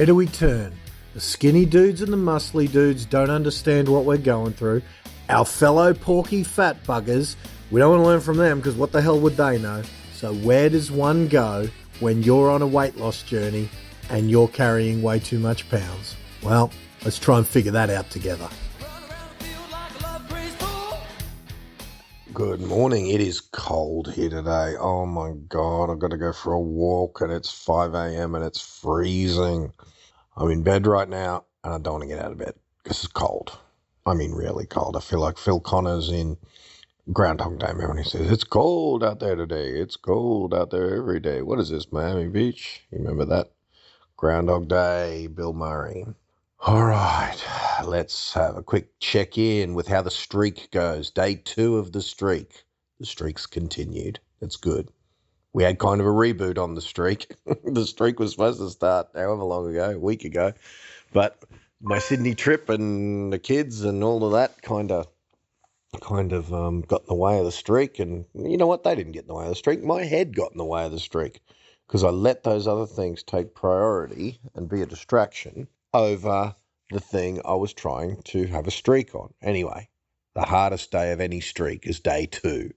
Where do we turn? The skinny dudes and the muscly dudes don't understand what we're going through. Our fellow porky fat buggers, we don't want to learn from them because what the hell would they know? So where does one go when you're on a weight loss journey and you're carrying way too much pounds? Well, let's try and figure that out together. Good morning. It is cold here today. Oh my God, I've got to go for a walk and it's 5 a.m. and it's freezing. I'm in bed right now and I don't want to get out of bed because it's cold. I mean, really cold. I feel like Phil Connors in Groundhog Day. Remember when he says, "It's cold out there today. It's cold out there every day." What is this, Miami Beach? You remember that? Groundhog Day, Bill Murray. All right, let's have a quick check-in with how the streak goes. Day 2 of the streak. The streak's continued. That's good. We had kind of a reboot on the streak. The streak was supposed to start however long ago, a week ago. But my Sydney trip and the kids and all of that kind of got in the way of the streak. And you know what? They didn't get in the way of the streak. My head got in the way of the streak because I let those other things take priority and be a distraction over the thing I was trying to have a streak on. Anyway, the hardest day of any streak is day 2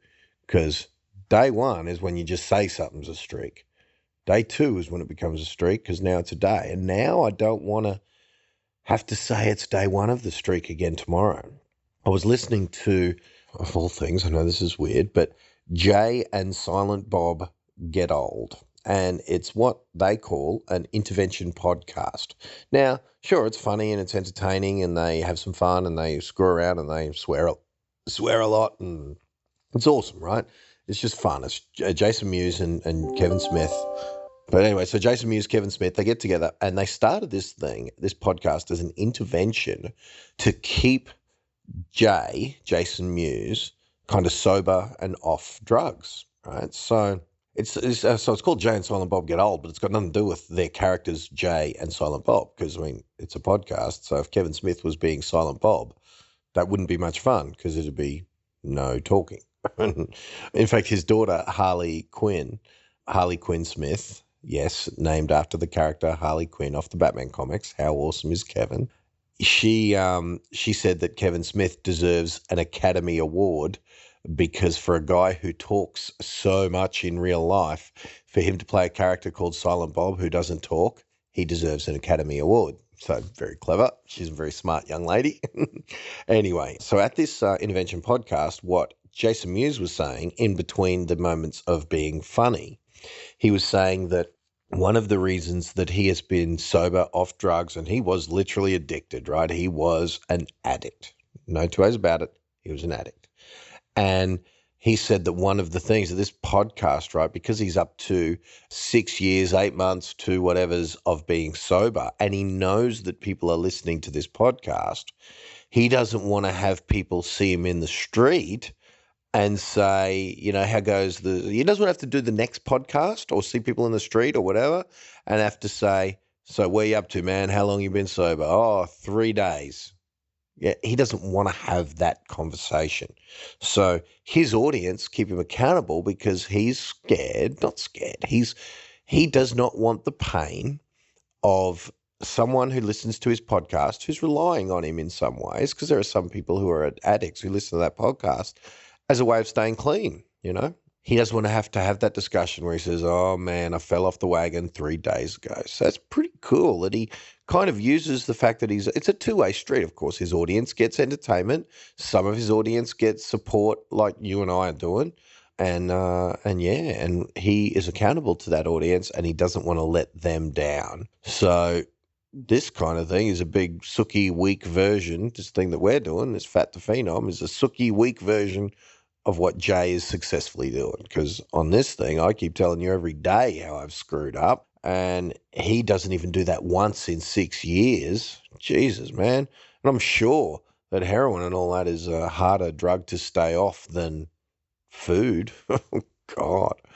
because day 1 is when you just say something's a streak. Day 2 is when it becomes a streak because now it's a day. And now I don't want to have to say it's day 1 of the streak again tomorrow. I was listening to, of all things, I know this is weird, but Jay and Silent Bob Get Old. And it's what they call an intervention podcast. Now, sure, it's funny and it's entertaining and they have some fun and they screw around and they swear a lot and it's awesome, right? It's just fun. It's Jason Mewes and Kevin Smith. But anyway, so Jason Mewes, Kevin Smith, they get together and they started this podcast as an intervention to keep Jason Mewes, kind of sober and off drugs, right? So it's called Jay and Silent Bob Get Old, but it's got nothing to do with their characters, Jay and Silent Bob, because, I mean, it's a podcast. So if Kevin Smith was being Silent Bob, that wouldn't be much fun because it'd be no talking. In fact, his daughter, Harley Quinn Smith, yes, named after the character Harley Quinn off the Batman comics. How awesome is Kevin? She said that Kevin Smith deserves an Academy Award because for a guy who talks so much in real life, for him to play a character called Silent Bob who doesn't talk, he deserves an Academy Award. So very clever. She's a very smart young lady. Anyway, so at this intervention podcast, what Jason Mewes was saying in between the moments of being funny, he was saying that one of the reasons that he has been sober off drugs, and he was literally addicted, right? He was an addict. No two ways about it. He was an addict. And he said that one of the things of this podcast, right, because he's up to 6 years, 8 months to whatever's of being sober, and he knows that people are listening to this podcast, he doesn't want to have people see him in the street and say, you know, how goes he doesn't have to do the next podcast or see people in the street or whatever and have to say, so where you up to, man? How long you been sober? Oh, 3 days. Yeah, he doesn't want to have that conversation. So his audience keep him accountable because he's not scared. He does not want the pain of someone who listens to his podcast who's relying on him in some ways, because there are some people who are addicts who listen to that podcast as a way of staying clean, you know. He doesn't want to have that discussion where he says, oh, man, I fell off the wagon 3 days ago. So that's pretty cool that he kind of uses the fact that it's a two-way street, of course. His audience gets entertainment. Some of his audience gets support like you and I are doing. And he is accountable to that audience and he doesn't want to let them down. So this kind of thing is a big sooky, weak version. This thing that we're doing, this Fat to Phenom, is a sooky, weak version of what Jay is successfully doing. Because on this thing, I keep telling you every day how I've screwed up. And he doesn't even do that once in 6 years. Jesus, man. And I'm sure that heroin and all that is a harder drug to stay off than food. God. It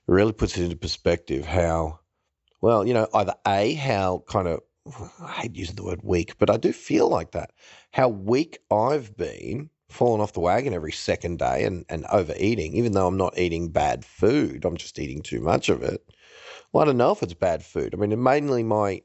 really puts it into perspective how, well, you know, either A, how kind of, I hate using the word weak, but I do feel like that. How weak I've been, falling off the wagon every second day and overeating, even though I'm not eating bad food, I'm just eating too much of it. Well, I don't know if it's bad food. I mean, mainly my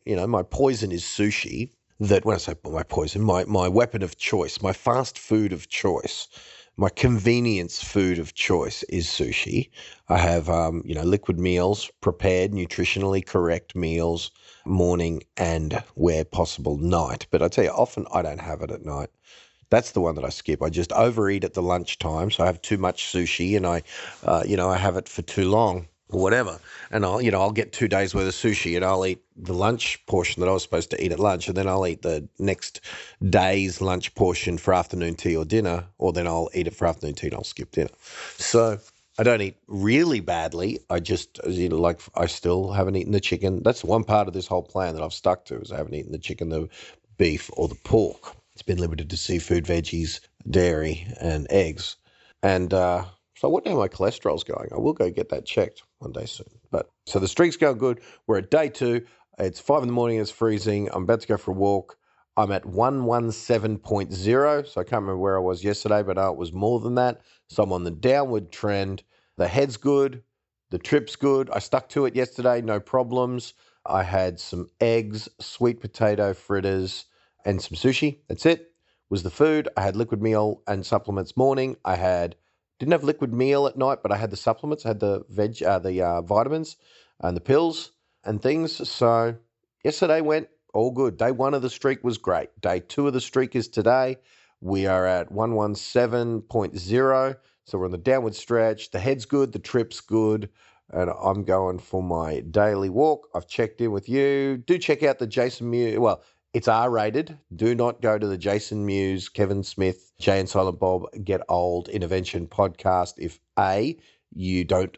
poison is sushi. That when I say my poison, my weapon of choice, my fast food of choice, my convenience food of choice is sushi. I have, liquid meals, prepared, nutritionally correct meals, morning and where possible night. But I tell you, often I don't have it at night. That's the one that I skip. I just overeat at the lunchtime, so I have too much sushi, and I have it for too long or whatever. And I'll get 2 days worth of sushi, and I'll eat the lunch portion that I was supposed to eat at lunch, and then I'll eat the next day's lunch portion for afternoon tea or dinner, or then I'll eat it for afternoon tea and I'll skip dinner. So I don't eat really badly. I just, I still haven't eaten the chicken. That's one part of this whole plan that I've stuck to, is I haven't eaten the chicken, the beef, or the pork. It's been limited to seafood, veggies, dairy, and eggs. And so I wonder how my cholesterol's going. I will go get that checked one day soon. But so the streak's going good. We're at day 2. It's 5 in the morning. It's freezing. I'm about to go for a walk. I'm at 117.0. So I can't remember where I was yesterday, but it was more than that. So I'm on the downward trend. The head's good. The trip's good. I stuck to it yesterday. No problems. I had some eggs, sweet potato fritters, and some sushi. That's it. Was the food. I had liquid meal and supplements morning. Didn't have liquid meal at night, but I had the supplements. I had the vitamins and the pills and things. So yesterday went all good. Day 1 of the streak was great. Day 2 of the streak is today. We are at 117.0. So we're on the downward stretch. The head's good. The trip's good. And I'm going for my daily walk. I've checked in with you. Do check out the Jason Mewes. Well, it's R-rated. Do not go to the Jason Mewes, Kevin Smith, Jay and Silent Bob Get Old Intervention podcast if A, you don't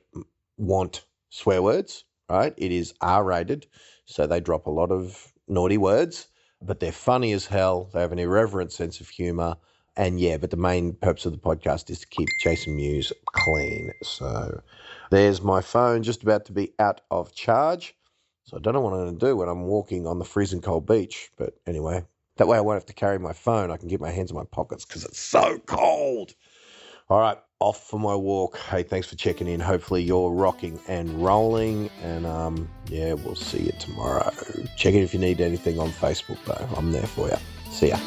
want swear words, right? It is R-rated, so they drop a lot of naughty words, but they're funny as hell. They have an irreverent sense of humor. And yeah, but the main purpose of the podcast is to keep Jason Mewes clean. So there's my phone just about to be out of charge. So I don't know what I'm going to do when I'm walking on the freezing cold beach. But anyway, that way I won't have to carry my phone. I can keep my hands in my pockets because it's so cold. All right, off for my walk. Hey, thanks for checking in. Hopefully you're rocking and rolling. And we'll see you tomorrow. Check in if you need anything on Facebook, though. I'm there for you. See ya.